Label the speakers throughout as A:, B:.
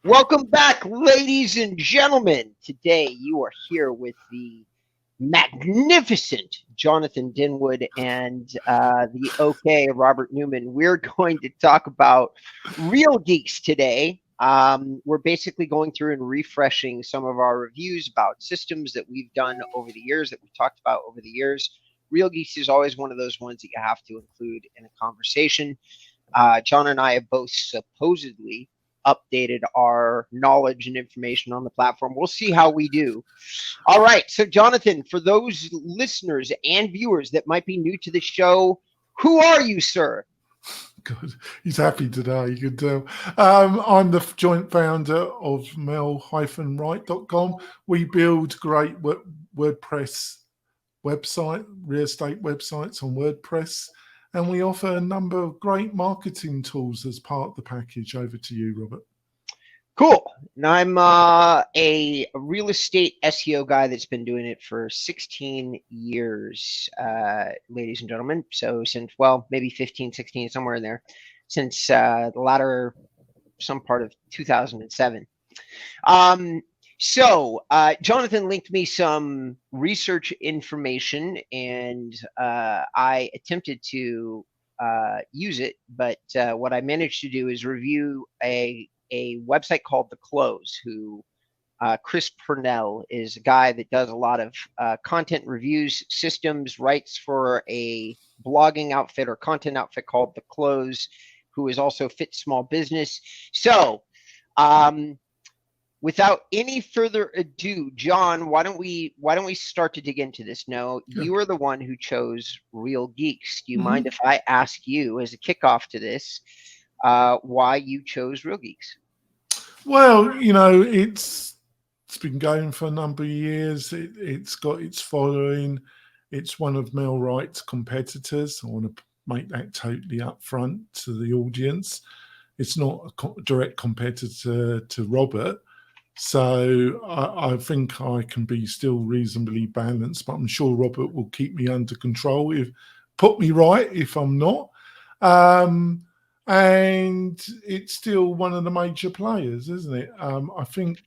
A: Welcome back, ladies and gentlemen. Today you are here with the magnificent Jonathan Denwood and the OK Robert Newman. We're going to talk about Real Geeks today. We're basically going through and refreshing some of our reviews about systems that we've done over the years, that we've talked about over the years. Real Geeks is always one of those ones that you have to include in a conversation. John and I have both supposedly updated our knowledge and information on the platform. We'll see how we do. All right. So, Jonathan, for those listeners and viewers that might be new to the show, who are you, sir?
B: Good. He's happy today, you can tell. I'm the joint founder of mel-right.com. We build great WordPress real estate websites on WordPress, and we offer a number of great marketing tools as part of the package. Over to you, Robert.
A: Cool. Now, I'm a real estate SEO guy that's been doing it for 16 years, ladies and gentlemen. So since, well, maybe 15, 16, somewhere in there, since the latter, some part of 2007. Jonathan linked me some research information, and I attempted to use it, but what I managed to do is review a website called The Close, who Chris Purnell is a guy that does a lot of content reviews, systems, writes for a blogging outfit or content outfit called The Close, who is also Fit Small Business. So, without any further ado, John, why don't we start to dig into this? Now, you are the one who chose Real Geeks. Do you mind if I ask you, as a kickoff to this, why you chose Real Geeks?
B: Well, it's been going for a number of years. It's got its following. It's one of Mel Wright's competitors. I want to make that totally upfront to the audience. It's not a direct competitor to Robert. So I think I can be still reasonably balanced, but I'm sure Robert will keep me under control, put me right if I'm not. And it's still one of the major players, isn't it? I think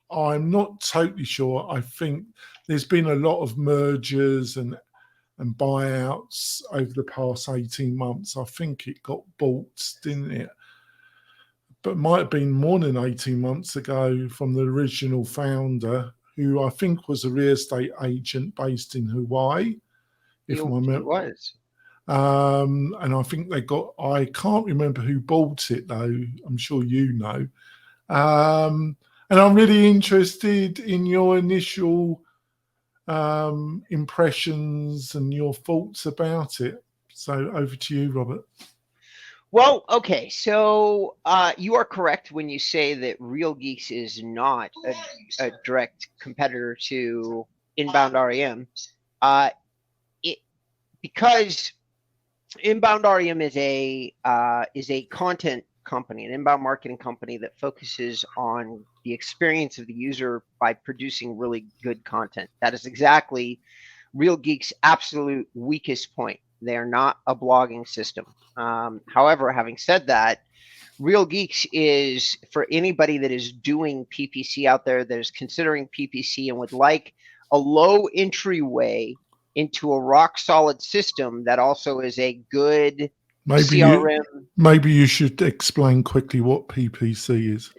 B: I'm not totally sure. I think there's been a lot of mergers and buyouts over the past 18 months. I think it got bought, didn't it? But it might have been more than 18 months ago, from the original founder, who I think was a real estate agent based in Hawaii.
A: He was.
B: And I think I can't remember who bought it though. I'm sure you know. And I'm really interested in your initial impressions and your thoughts about it. So over to you, Robert.
A: Well, okay, so you are correct when you say that Real Geeks is not a direct competitor to InboundREM, because InboundREM is a content company, an inbound marketing company that focuses on the experience of the user by producing really good content. That is exactly Real Geeks' absolute weakest point. They are not a blogging system. However, having said that, Real Geeks is for anybody that is doing PPC out there, that is considering PPC and would like a low entryway into a rock solid system that also is a good CRM.
B: Maybe you should explain quickly what PPC is.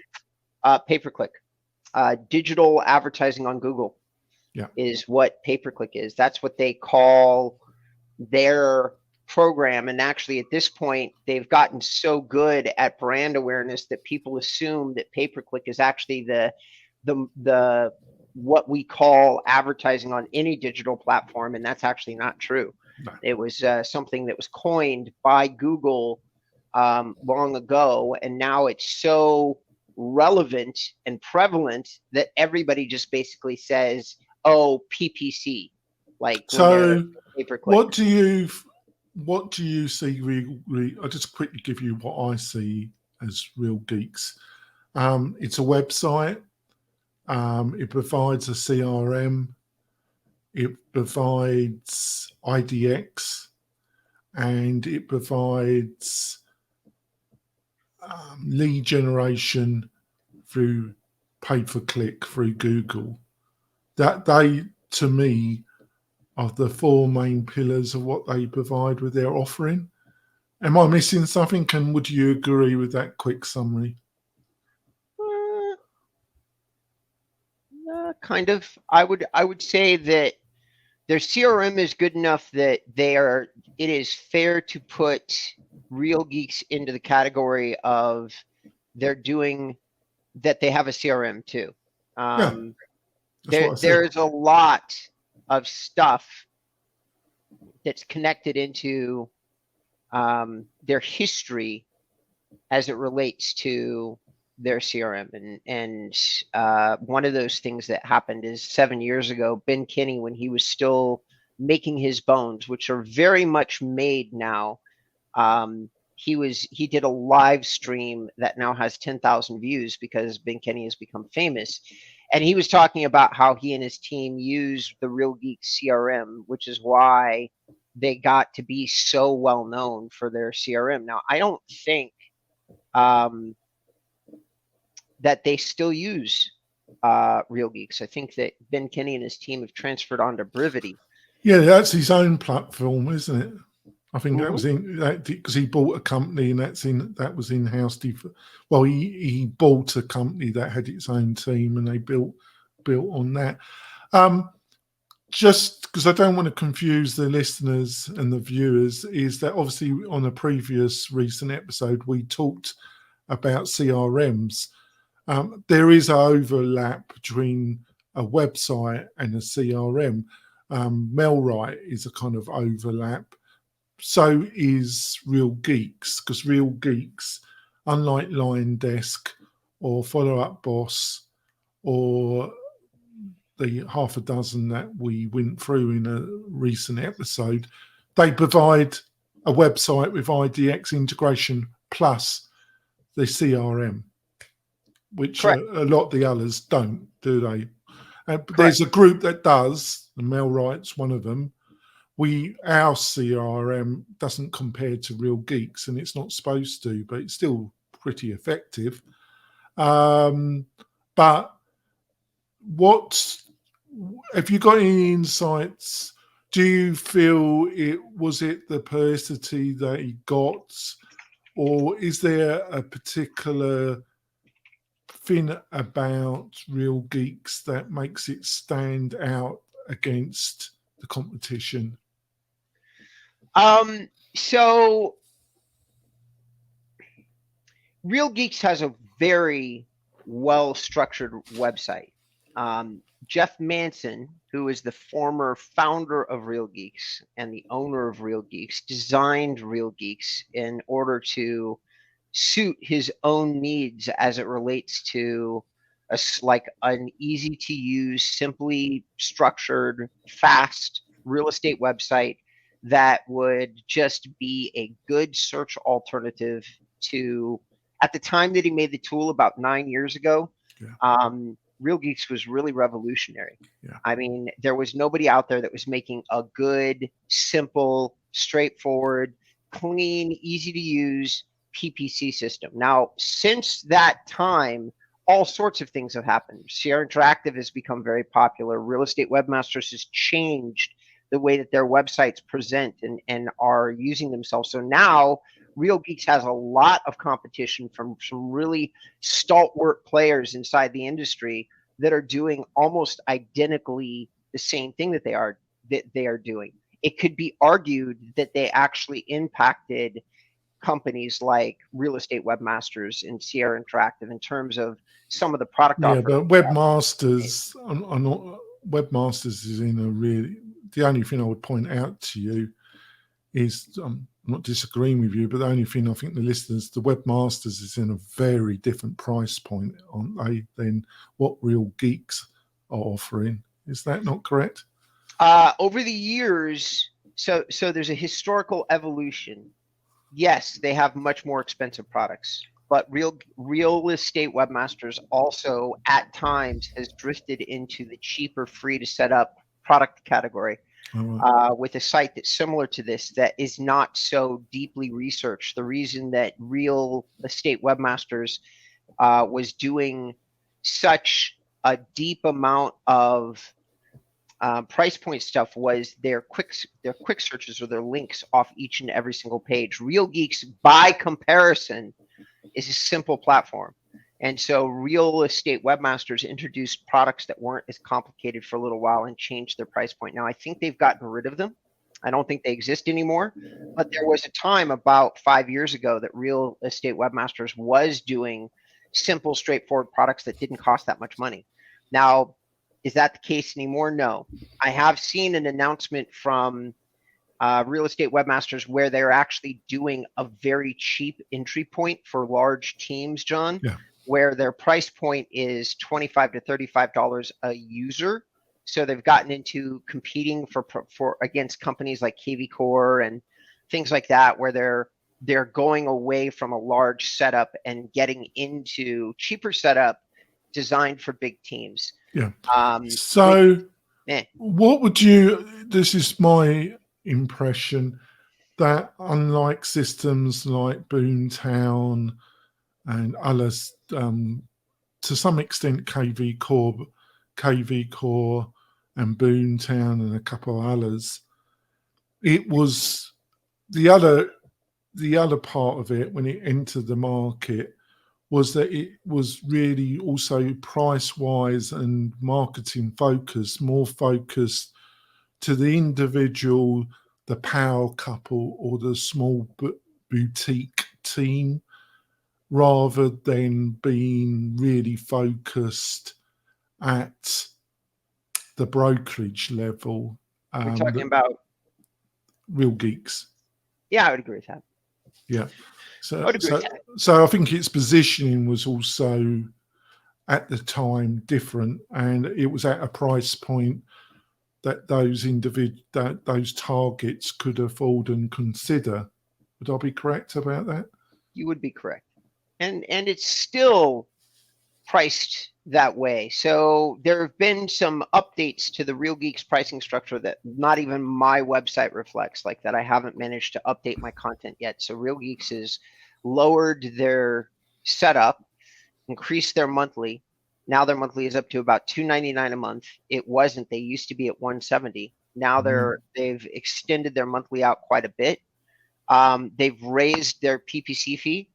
A: Pay-per-click. Digital advertising on Google is what pay-per-click is. That's what they call their program. And actually, at this point, they've gotten so good at brand awareness that people assume that pay-per-click is actually the what we call advertising on any digital platform, and that's actually not true. No. It was something that was coined by Google long ago, and now it's so relevant and prevalent that everybody just basically says, "Oh, PPC." Like,
B: so, what do you see? I'll just quickly give you what I see as Real Geeks. It's a website. It provides a CRM. It provides IDX, and it provides lead generation through pay-per-click through Google. That they, to me, are the four main pillars of what they provide with their offering. Am I missing something? And would you agree with that quick summary?
A: Kind of. I would say that their CRM is good enough that it is fair to put Real Geeks into the category of they have a CRM too. There's a lot of stuff that's connected into their history as it relates to their CRM. And one of those things that happened is 7 years ago, Ben Kinney, when he was still making his bones, which are very much made now, he did a live stream that now has 10,000 views because Ben Kinney has become famous. And he was talking about how he and his team used the Real Geeks CRM, which is why they got to be so well known for their CRM. Now, I don't think that they still use Real Geeks. I think that Ben Kinney and his team have transferred onto Brivity.
B: Yeah, that's his own platform, isn't it? I think that was in that because he bought a company and that was in house. Well, he bought a company that had its own team and they built on that. Just because I don't want to confuse the listeners and the viewers, is that obviously on a previous recent episode we talked about CRMs. There is an overlap between a website and a CRM. Mailrite is a kind of overlap. So is Real Geeks, because Real Geeks, unlike Line Desk or Follow Up Boss or the half a dozen that we went through in a recent episode, they provide a website with IDX integration plus the CRM, which a lot of the others don't, do they? There's a group that does, and Mailrite's one of them. Our CRM doesn't compare to Real Geeks, and it's not supposed to, but it's still pretty effective. But have you got any insights? Do you feel was it the publicity that he got, or is there a particular thing about Real Geeks that makes it stand out against the competition?
A: So Real Geeks has a very well-structured website. Jeff Manson, who is the former founder of Real Geeks and the owner of Real Geeks, designed Real Geeks in order to suit his own needs as it relates to an easy-to-use, simply structured, fast real estate website that would just be a good search alternative to, at the time that he made the tool about 9 years ago, Real Geeks was really revolutionary. Yeah. I mean, there was nobody out there that was making a good, simple, straightforward, clean, easy to use PPC system. Now, since that time, all sorts of things have happened. Sierra Interactive has become very popular. Real Estate Webmasters has changed the way that their websites present and are using themselves. So now Real Geeks has a lot of competition from some really stalwart players inside the industry that are doing almost identically the same thing that they are doing. It could be argued that they actually impacted companies like Real Estate Webmasters and Sierra Interactive in terms of some of the product offerings.
B: Yeah, but Webmasters, Webmasters is in a really. The only thing I would point out to you is, I'm not disagreeing with you, but the only thing I think the listeners, the Webmasters is in a very different price point, aren't they, than what Real Geeks are offering. Is that not correct?
A: Over the years, so there's a historical evolution. Yes, they have much more expensive products, but Real Estate Webmasters also at times has drifted into the cheaper, free to set up product category. With a site that's similar to this that is not so deeply researched. The reason that Real Estate Webmasters was doing such a deep amount of price point stuff was their quick searches or their links off each and every single page. Real Geeks, by comparison, is a simple platform. And so real estate webmasters introduced products that weren't as complicated for a little while and changed their price point. Now, I think they've gotten rid of them. I don't think they exist anymore. But there was a time about 5 years ago that real estate webmasters was doing simple, straightforward products that didn't cost that much money. Now, is that the case anymore? No. I have seen an announcement from real estate webmasters where they're actually doing a very cheap entry point for large teams, John, where their price point is $25 to $35 a user. So they've gotten into competing for against companies like KV Core and things like that, where they're going away from a large setup and getting into cheaper setup designed for big teams.
B: Yeah. What would you? This is my impression that unlike systems like Boomtown and others, to some extent KV Core and Boomtown and a couple of others, it was the other part of it when it entered the market was that it was really also price-wise and marketing focused, more focused to the individual, the power couple or the small boutique team, rather than being really focused at the brokerage level.
A: We're talking about
B: Real Geeks.
A: Yeah, I would agree with that.
B: Yeah. So I think its positioning was also at the time different, and it was at a price point that those targets could afford and consider. Would I be correct about that?
A: You would be correct. And it's still priced that way. So there have been some updates to the Real Geeks pricing structure that not even my website reflects, like that I haven't managed to update my content yet. So Real Geeks has lowered their setup, increased their monthly. Now their monthly is up to about $299 a month. It wasn't. They used to be at $170. Now they've extended their monthly out quite a bit. They've raised their Ppc fee,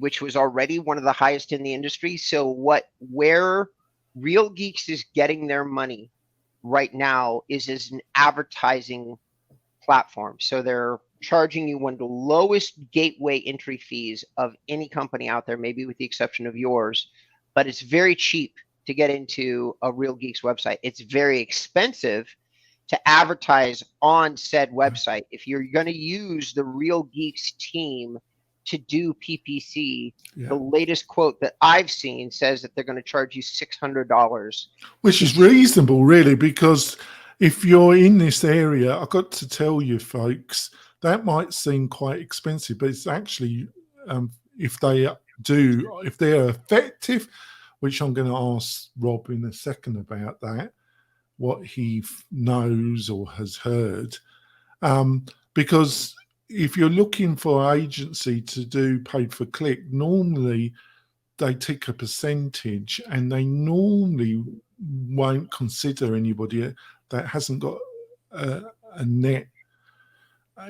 A: which was already one of the highest in the industry. So where Real Geeks is getting their money right now is as an advertising platform. So they're charging you one of the lowest gateway entry fees of any company out there, maybe with the exception of yours, but it's very cheap to get into a Real Geeks website. It's very expensive to advertise on said website. If you're going to use the Real Geeks team to do PPC, the latest quote that I've seen says that they're going to charge you $600.
B: Which is reasonable, really, because if you're in this area, I've got to tell you, folks, that might seem quite expensive, but it's actually, if they're effective, which I'm going to ask Rob in a second about that, what he knows or has heard, because if you're looking for an agency to do paid for click, normally they take a percentage and they normally won't consider anybody that hasn't got a net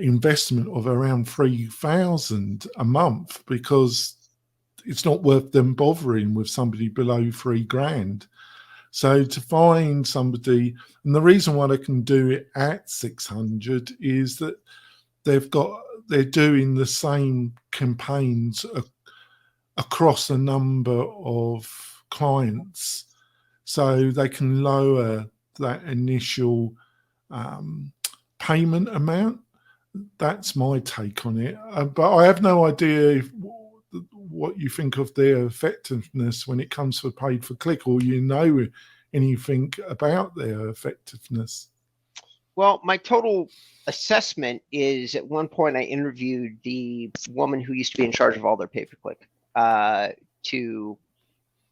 B: investment of around $3,000 a month, because it's not worth them bothering with somebody below $3,000. So to find somebody, and the reason why they can do it at 600 is that they're doing the same campaigns across a number of clients, so they can lower that initial payment amount. That's my take on it, but I have no idea what you think of their effectiveness when it comes to paid for click, or anything about their effectiveness.
A: Well, my total assessment is, at one point I interviewed the woman who used to be in charge of all their pay-per-click to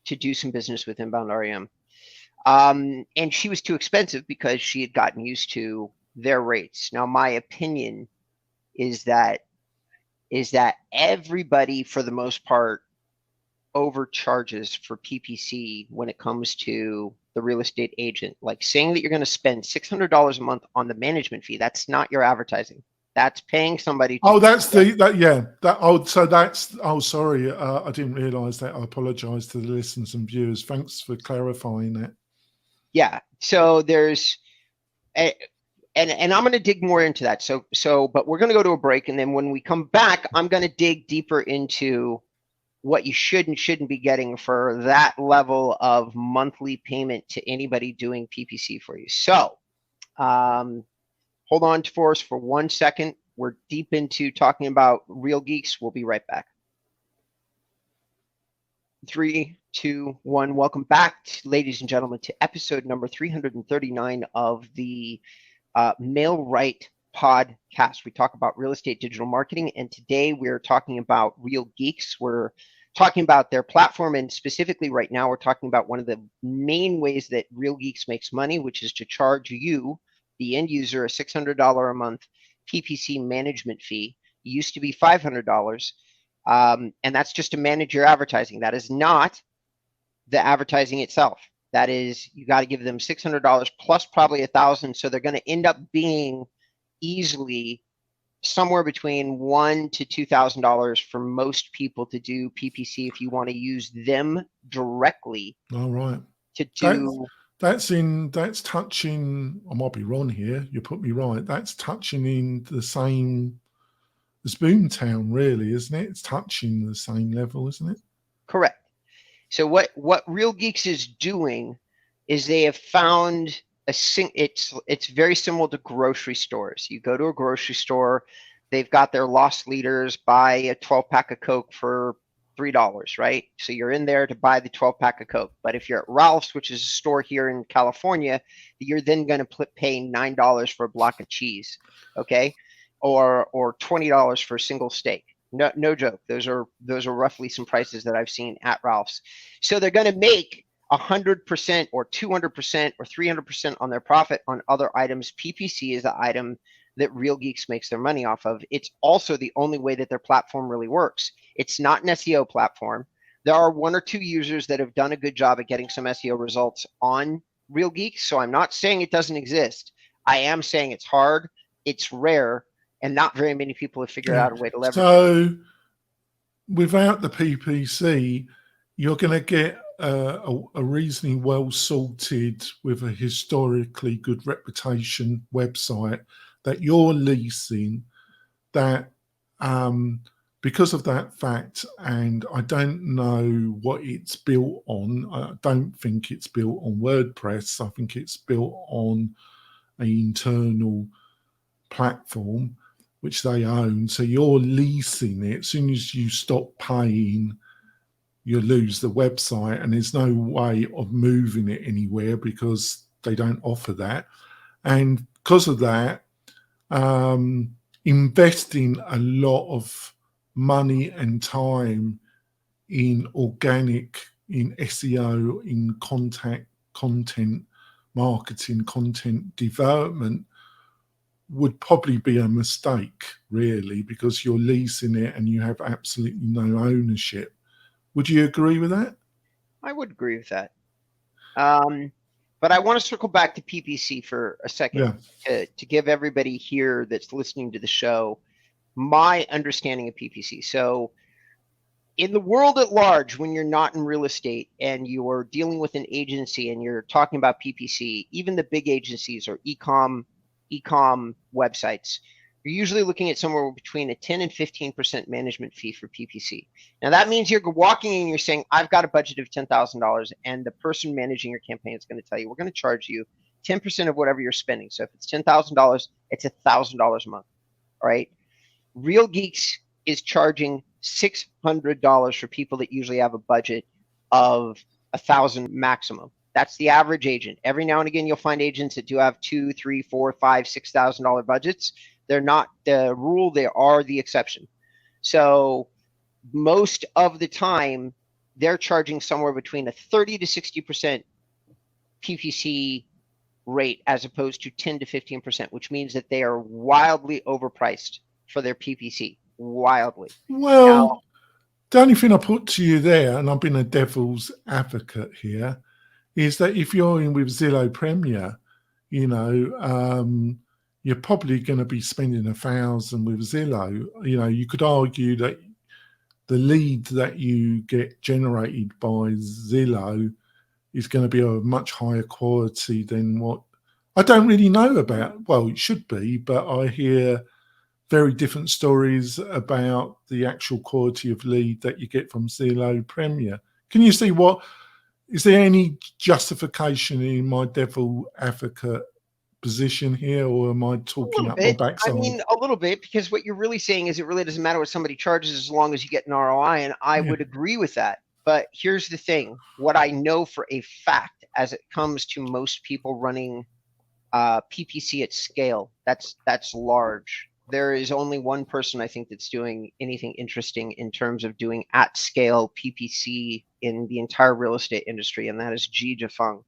A: do some business with InboundREM. And she was too expensive because she had gotten used to their rates. Now, my opinion is that everybody, for the most part, overcharges for PPC when it comes to the real estate agent. Like saying that you're going to spend $600 a month on the management fee. That's not your advertising. That's paying somebody.
B: Oh, that's sorry. I didn't realize that. I apologize to the listeners and viewers. Thanks for clarifying that.
A: Yeah. So there's, and I'm going to dig more into that. But we're going to go to a break. And then when we come back, I'm going to dig deeper into what you should and shouldn't be getting for that level of monthly payment to anybody doing PPC for you. So hold on for us for 1 second. We're deep into talking about Real Geeks. We'll be right back. 3, 2, 1. Welcome back, ladies and gentlemen, to episode number 339 of the Mail Right podcast. We talk about real estate digital marketing, and today we're talking about Real Geeks. We're talking about their platform, and specifically right now we're talking about one of the main ways that Real Geeks makes money, which is to charge you, the end user, a $600 a month PPC management fee. It used to be $500, and that's just to manage your advertising. That is not the advertising itself. That is, you got to give them $600 plus probably $1,000, so they're going to end up being easily somewhere between $1,000 to $2,000 for most people to do PPC if you want to use them directly.
B: All right.
A: To do
B: that's touching. I might be wrong here. You put me right. That's touching in the same as Boomtown, really, isn't it? It's touching the same level, isn't it?
A: Correct. So what Real Geeks is doing is they have found it's very similar to grocery stores. You go to a grocery store, they've got their loss leaders, buy a 12-pack of Coke for $3, right? So you're in there to buy the 12-pack of Coke. But if you're at Ralph's, which is a store here in California, you're then going to pay $9 for a block of cheese, okay? Or $20 for a single steak. No joke. Those are roughly some prices that I've seen at Ralph's. So they're going to make 100% or 200% or 300% on their profit on other items. PPC is the item that Real Geeks makes their money off of. It's also the only way that their platform really works. It's not an SEO platform. There are 1 or 2 users that have done a good job at getting some SEO results on Real Geeks. So I'm not saying it doesn't exist. I am saying it's hard, it's rare, and not very many people have figured out a way to leverage it.
B: So without the PPC, you're going to get a reasonably well sorted, with a historically good reputation website that you're leasing, that because of that fact, and I don't know what it's built on. I don't think it's built on WordPress. I think it's built on an internal platform which they own. So you're leasing it. As soon as you stop paying, you lose the website, and there's no way of moving it anywhere because they don't offer that. And because of that, investing a lot of money and time in organic, in SEO, in content marketing, content development would probably be a mistake, really, because you're leasing it and you have absolutely no ownership. Would you agree with that?
A: I would agree with that. But I want to circle back to PPC for a second, to give everybody here that's listening to the show my understanding of PPC. So in the world at large, when you're not in real estate and you're dealing with an agency and you're talking about PPC, even the big agencies or e-com websites, you're usually looking at somewhere between a 10 and 15% management fee for PPC. Now that means you're walking in and you're saying, I've got a budget of $10,000, and the person managing your campaign is going to tell you, we're going to charge you 10% of whatever you're spending. So if it's $10,000, it's $1,000 a month. All right. Real Geeks is charging $600 for people that usually have a budget of $1,000 maximum. That's the average agent. Every now and again, you'll find agents that do have $2,000, $3,000, $4,000, $5,000, $6,000 budgets. They're not the rule, they are the exception. So most of the time, they're charging somewhere between a 30 to 60% PPC rate as opposed to 10 to 15%, which means that they are wildly overpriced for their PPC. Wildly.
B: Well, The only thing I put to you there, and I've been a devil's advocate here, is that if you're in with Zillow Premier, you know, you're probably going to be spending $1,000 with Zillow. You know, you could argue that the lead that you get generated by Zillow is going to be of much higher quality than what I don't really know about. Well, it should be, but I hear very different stories about the actual quality of lead that you get from Zillow Premier. Can you see what, is there any justification in my devil advocate position here, or am I talking up my backside?
A: I mean, a little bit, because what you're really saying is it really doesn't matter what somebody charges as long as you get an ROI, and I would agree with that. But here's the thing. What I know for a fact as it comes to most people running PPC at scale, that's large. There is only one person I think that's doing anything interesting in terms of doing at scale PPC in the entire real estate industry, and that is Ji Jafeng.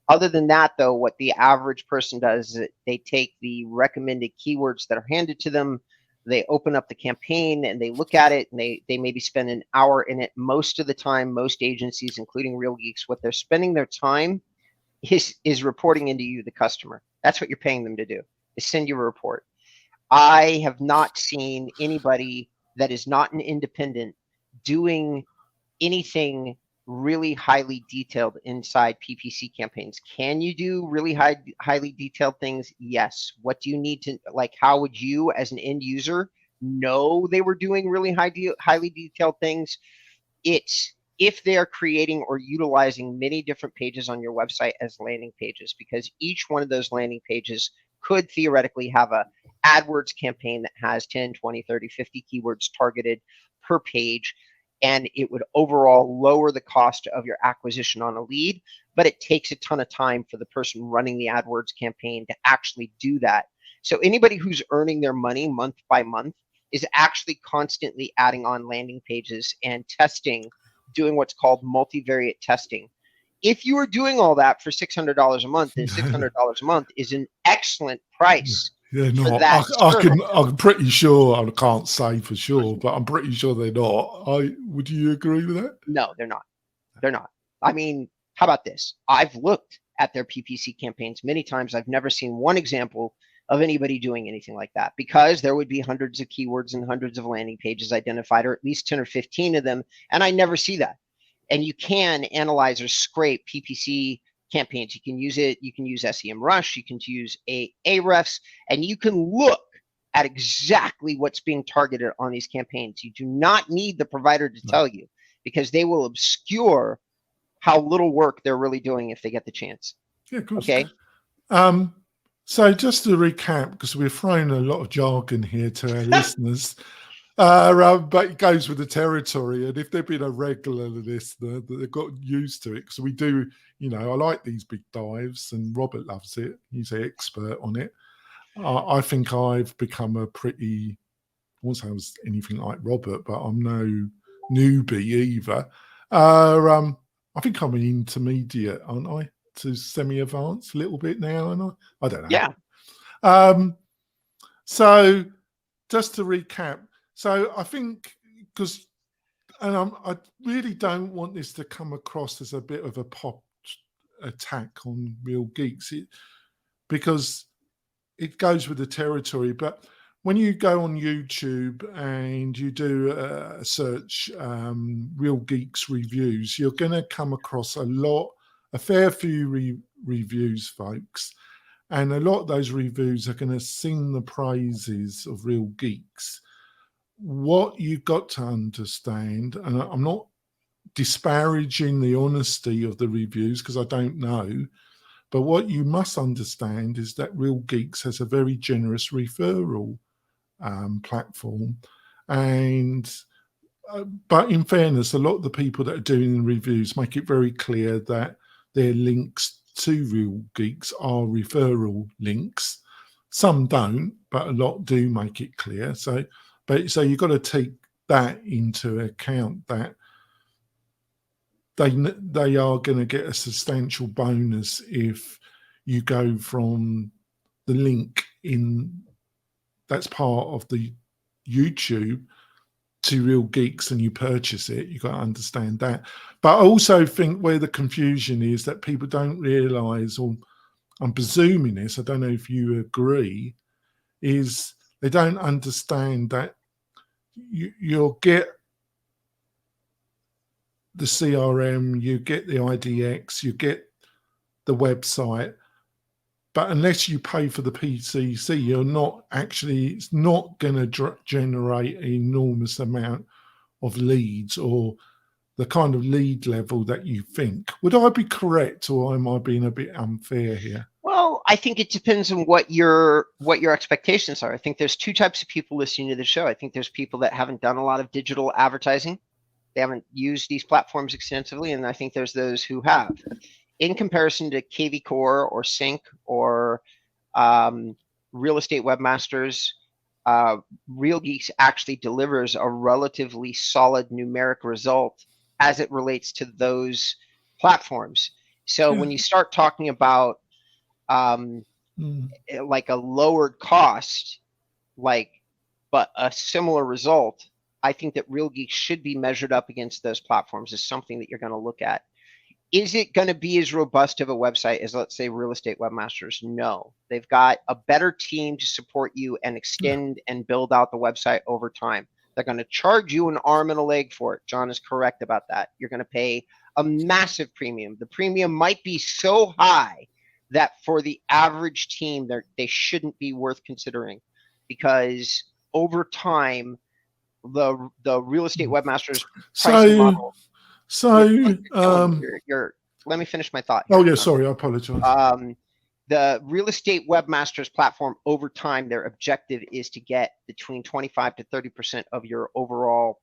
A: Other than that, though, what the average person does is they take the recommended keywords that are handed to them, they open up the campaign and they look at it, and they maybe spend an hour in it. Most of the time, most agencies, including Real Geeks, what they're spending their time is reporting into you, the customer. That's what you're paying them to do, is send you a report. I have not seen anybody that is not an independent doing anything really highly detailed inside PPC campaigns. Can you do really highly detailed things? Yes. What do you need to, like, how would you as an end user know they were doing really highly detailed things? It's if they're creating or utilizing many different pages on your website as landing pages, because each one of those landing pages could theoretically have a AdWords campaign that has 10, 20, 30, 50 keywords targeted per page, and it would overall lower the cost of your acquisition on a lead, but it takes a ton of time for the person running the AdWords campaign to actually do that. So anybody who's earning their money month by month is actually constantly adding on landing pages and testing, doing what's called multivariate testing. If you are doing all that for $600 a month, then $600 a month is an excellent price.
B: They're not. I'm pretty sure. I can't say for sure, but I'm pretty sure they're not. Would you agree with that?
A: No, they're not. They're not. I mean, how about this? I've looked at their PPC campaigns many times. I've never seen one example of anybody doing anything like that, because there would be hundreds of keywords and hundreds of landing pages identified, or at least 10 or 15 of them, and I never see that. And you can analyze or scrape PPC campaigns. You can use it. You can use SEMrush. You can use Ahrefs, and you can look at exactly what's being targeted on these campaigns. You do not need the provider to tell you, because they will obscure how little work they're really doing if they get the chance.
B: Yeah, of course.
A: Okay.
B: So just to recap, because we're throwing a lot of jargon here to our listeners. But it goes with the territory, and if they've been a regular listener, they've got used to it, because we do, you know, I like these big dives, and Robert loves it. He's an expert on it. I think I've become a pretty, I won't say I was anything like Robert, but I'm no newbie either. I think I'm an intermediate, aren't I? To semi-advanced a little bit now, and I don't know.
A: Yeah.
B: So just to recap. So I think, because, and I really don't want this to come across as a bit of a pop attack on Real Geeks, because it goes with the territory. But when you go on YouTube and you do a search, Real Geeks reviews, you're going to come across a fair few reviews, folks. And a lot of those reviews are going to sing the praises of Real Geeks. What you've got to understand, and I'm not disparaging the honesty of the reviews, because I don't know, but what you must understand is that Real Geeks has a very generous referral platform. And but in fairness, a lot of the people that are doing the reviews make it very clear that their links to Real Geeks are referral links. Some don't, but a lot do make it clear. So you've got to take that into account, that they are going to get a substantial bonus if you go from the link in that's part of the YouTube to Real Geeks and you purchase it, you've got to understand that. But I also think where the confusion is that people don't realise, or I'm presuming this, I don't know if you agree, is they don't understand that you'll get the CRM, you get the IDX, you get the website, but unless you pay for the PCC, you're not actually, it's not going to generate an enormous amount of leads or the kind of lead level that you think. Would I be correct, or am I being a bit unfair here?
A: Well, I think it depends on what your expectations are. I think there's two types of people listening to the show. I think there's people that haven't done a lot of digital advertising. They haven't used these platforms extensively, and I think there's those who have. In comparison to KV Core or Sync or Real Estate Webmasters, Real Geeks actually delivers a relatively solid numeric result as it relates to those platforms. So when you start talking about like a lowered cost, but a similar result, I think that Real Geeks should be measured up against those platforms as something that you're going to look at. Is it going to be as robust of a website as, let's say, Real Estate Webmasters? No. They've got a better team to support you and extend and build out the website over time. They're going to charge you an arm and a leg for it. John is correct about that. You're going to pay a massive premium. The premium might be so high that for the average team, they shouldn't be worth considering, because over time, the Real Estate Webmasters pricing model. Let me finish my thought here.
B: Oh yeah, sorry, I apologize.
A: The Real Estate Webmasters platform, over time, their objective is to get between 25 to 30% of your overall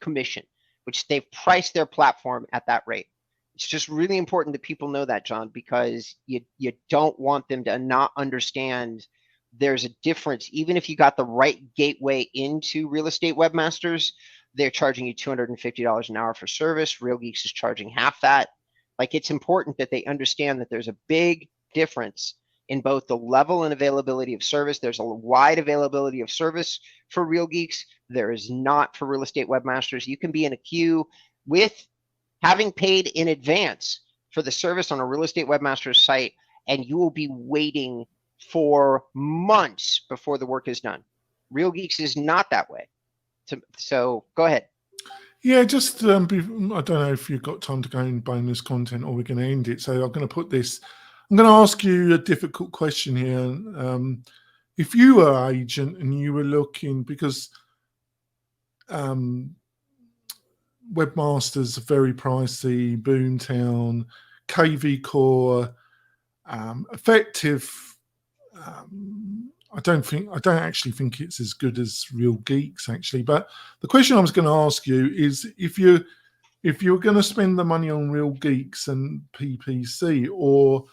A: commission, which they've priced their platform at that rate. It's just really important that people know that, John, because you don't want them to not understand there's a difference. Even if you got the right gateway into Real Estate Webmasters, they're charging you $250 an hour for service. Real Geeks is charging half that. Like, it's important that they understand that there's a big difference in both the level and availability of service. There's a wide availability of service for Real Geeks. There is not for Real Estate Webmasters. You can be in a queue with having paid in advance for the service on a Real Estate Webmasters site, and you will be waiting for months before the work is done. Real Geeks is not that way. So go ahead.
B: Yeah, just I don't know if you've got time to go in bonus content or we're going to end it. So I'm going to put this. I'm going to ask you a difficult question here. If you were an agent and you were looking, because Webmasters are very pricey, Boomtown, KV Core, effective. I don't actually think it's as good as Real Geeks, actually. But the question I was going to ask you is, if you're going to spend the money on Real Geeks and PPC, or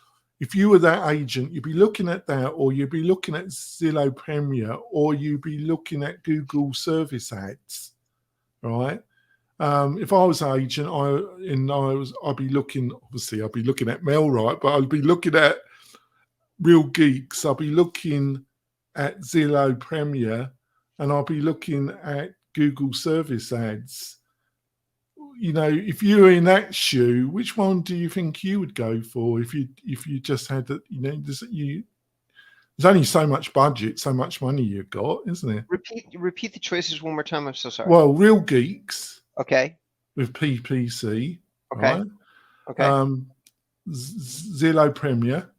B: if you were that agent, you'd be looking at that, or you'd be looking at Zillow Premier, or you'd be looking at Google Service Ads, right? If I was an agent, I'd be looking. Obviously, I'd be looking at MailRight, but I'd be looking at Real Geeks. I'll be looking at Zillow Premier, and I'll be looking at Google Service Ads. You know, if you were in that shoe, which one do you think you would go for if you just had that? You know, there's only so much budget, so much money you've got, isn't it?
A: Repeat the choices one more time. I'm so sorry.
B: Well, Real Geeks.
A: Okay.
B: With PPC.
A: Okay.
B: Right?
A: Okay.
B: Zillow Premier.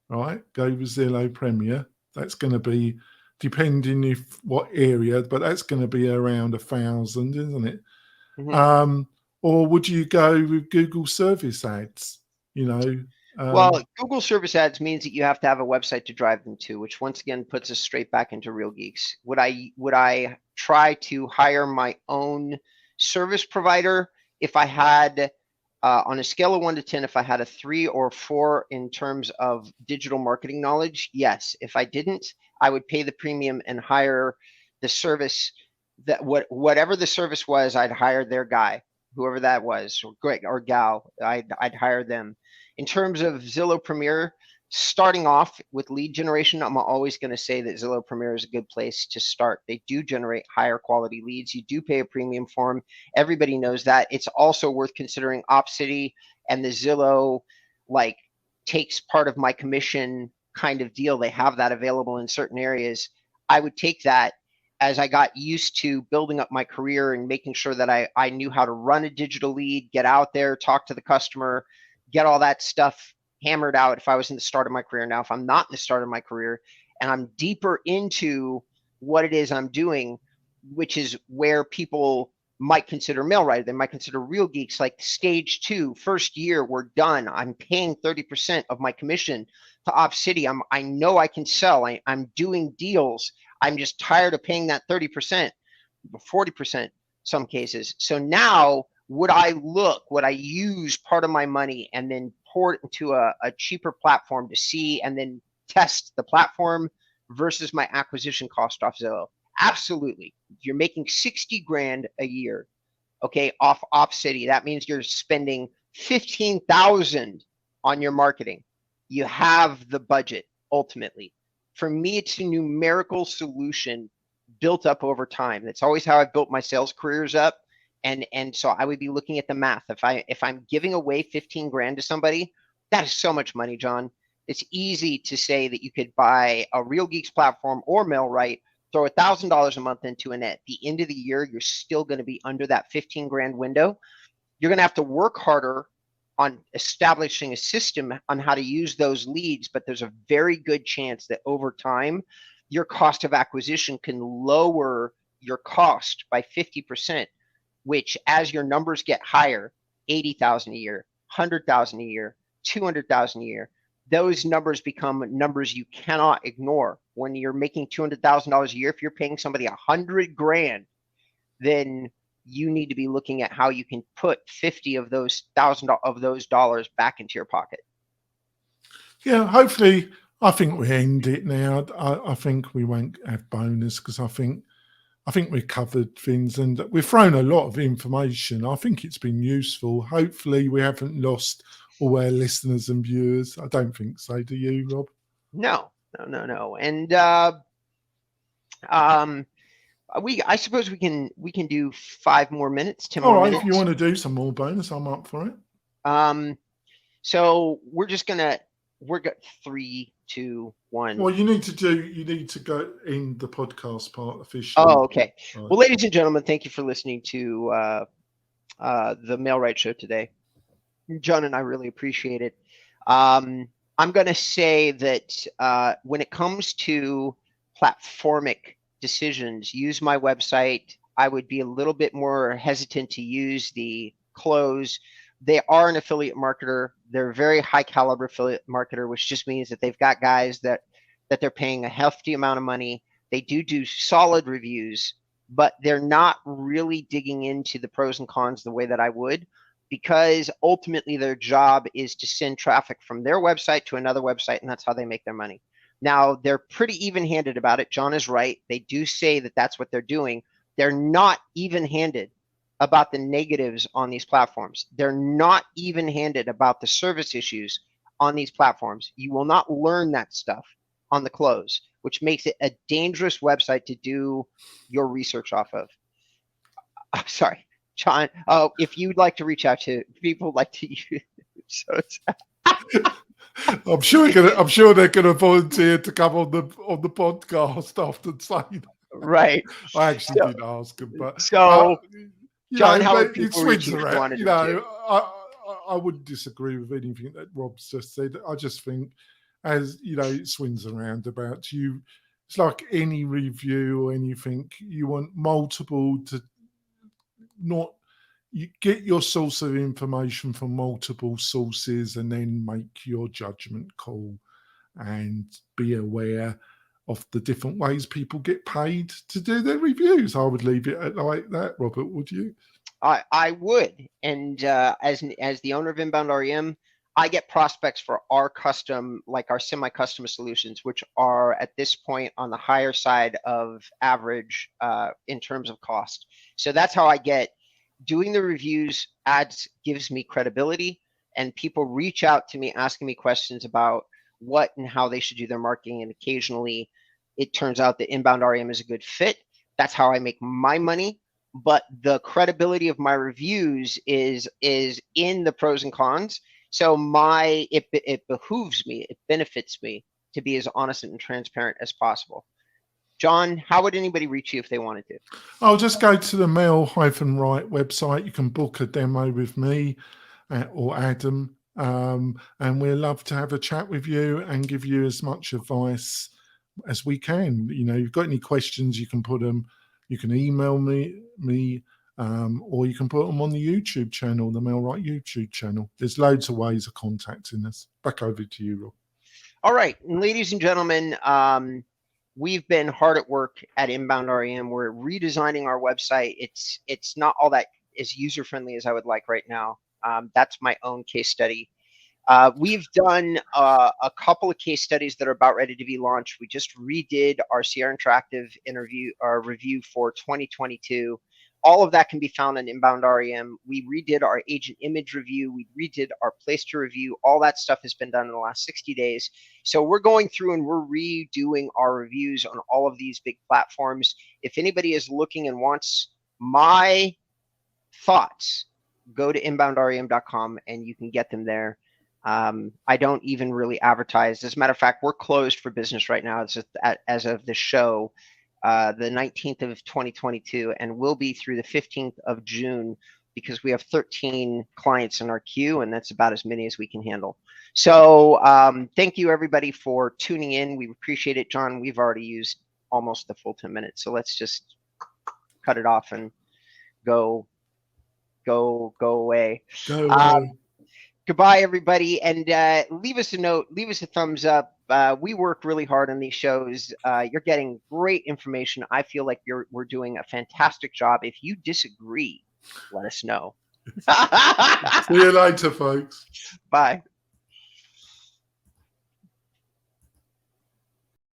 B: Right, go with Zillow Premier. That's going to be, depending what area, but that's going to be around 1,000, isn't it? Mm-hmm. Or would you go with Google Service Ads? You know.
A: Well, Google Service Ads means that you have to have a website to drive them to, which once again puts us straight back into Real Geeks. Would I try to hire my own service provider if I had? On a scale of 1 to 10, if I had a 3 or 4 in terms of digital marketing knowledge, yes. If I didn't, I would pay the premium and hire the service. That whatever the service was, I'd hire their guy, whoever that was, or gal. I'd hire them. In terms of Zillow Premier, starting off with lead generation, I'm always going to say that Zillow Premier is a good place to start. They do generate higher quality leads. You do pay a premium for them. Everybody knows that. It's also worth considering Opcity and the Zillow like takes part of my commission kind of deal. They have that available in certain areas. I would take that as I got used to building up my career and making sure that I knew how to run a digital lead, get out there, talk to the customer, get all that stuff hammered out if I was in the start of my career. Now, if I'm not in the start of my career and I'm deeper into what it is I'm doing, which is where people might consider MailRight, they might consider Real Geeks, like stage 2, first year, we're done. I'm paying 30% of my commission to Opcity. I know I can sell. I'm doing deals. I'm just tired of paying that 30%, 40% some cases. So now would I use part of my money and then pour it into a cheaper platform to see and then test the platform versus my acquisition cost off Zillow? Absolutely. You're making 60 grand a year, okay, off Opcity. That means you're spending 15,000 on your marketing. You have the budget ultimately. For me, it's a numerical solution built up over time. That's always how I've built my sales careers up. And so I would be looking at the math. If I'm giving away 15 grand to somebody, that is so much money, John. It's easy to say that you could buy a Real Geeks platform or MailRight, throw $1,000 a month into it. At the end of the year, you're still going to be under that 15 grand window. You're going to have to work harder on establishing a system on how to use those leads, but there's a very good chance that over time, your cost of acquisition can lower your cost by 50%, which as your numbers get higher, 80,000 a year, 100,000 a year, 200,000 a year, those numbers become numbers you cannot ignore. When you're making $200,000 a year, if you're paying somebody 100 grand, then you need to be looking at how you can put 50 of those dollars back into your pocket.
B: Yeah, hopefully, I think we end it now. I think we won't have bonus because I think we've covered things and we've thrown a lot of information. I think it's been useful. Hopefully, we haven't lost all our listeners and viewers. I don't think so. Do you, Rob?
A: No. And I suppose we can do 5 more minutes, 10 more minutes.
B: If you want to do some more bonus, I'm up for it.
A: So we're got 3, 2, 1.
B: Well, you need to go in the podcast part officially.
A: Oh, okay. Right. Well, ladies and gentlemen, thank you for listening to the MailRight show today. John and I really appreciate it. I'm going to say that when it comes to platformic decisions, use my website. I would be a little bit more hesitant to use the close. They are an affiliate marketer. They're a very high caliber affiliate marketer, which just means that they've got guys that they're paying a hefty amount of money. They do solid reviews, but they're not really digging into the pros and cons the way that I would, because ultimately their job is to send traffic from their website to another website, and that's how they make their money. Now, they're pretty even-handed about it. John is right. They do say that that's what they're doing. They're not even-handed about the negatives on these platforms. They're not even-handed about the service issues on these platforms. You will not learn that stuff on the close, which makes it a dangerous website to do your research off of. I'm sorry, John. Oh, if you'd like to reach out to people like to use, so
B: I'm sure they're gonna volunteer to come on the podcast after saying.
A: Right.
B: I actually did ask them, but
A: John, how would people reach you?
B: I wouldn't disagree with anything that Rob's just said. I just think, as you know, it swings around about you. It's like any review or anything. You want multiple to not. You get your source of information from multiple sources and then make your judgment call and be aware of the different ways people get paid to do their reviews. I would leave it like that, Robert, would you?
A: I would. And as the owner of InboundREM, I get prospects for our custom, like our semi-custom solutions, which are at this point on the higher side of average in terms of cost. So that's how I get. Doing the reviews gives me credibility, and people reach out to me asking me questions about what and how they should do their marketing. And occasionally it turns out that InboundREM is a good fit. That's how I make my money. But the credibility of my reviews is in the pros and cons. So it behooves me, it benefits me to be as honest and transparent as possible. John, how would anybody reach you if they wanted to?
B: I'll just go to the Mel-Right website. You can book a demo with me or Adam, and we'd love to have a chat with you and give you as much advice as we can. You know, you've got any questions, you can put them. You can email me, or you can put them on the YouTube channel, the Mel-Right YouTube channel. There's loads of ways of contacting us. Back over to you, Rob.
A: All right, and ladies and gentlemen, we've been hard at work at InboundREM. We're redesigning our website. It's not all that as user-friendly as I would like right now. That's my own case study. We've done a couple of case studies that are about ready to be launched. We just redid our Sierra Interactive review for 2022. All of that can be found on InboundREM. We redid our agent image review. We redid our place to review. All that stuff has been done in the last 60 days. So we're going through and we're redoing our reviews on all of these big platforms. If anybody is looking and wants my thoughts, go to inboundrem.com and you can get them there. I don't even really advertise. As a matter of fact, we're closed for business right now as of the show. The 19th of 2022, and will be through the 15th of June, because we have 13 clients in our queue, and that's about as many as we can handle. So thank you, everybody, for tuning in. We appreciate it. John, we've already used almost the full 10 minutes, so let's just cut it off and go away.
B: Go away.
A: Goodbye, everybody, and leave us a note, leave us a thumbs up. We work really hard on these shows. You're getting great information. I feel like we're doing a fantastic job. If you disagree, let us know.
B: See you later, folks.
A: Bye.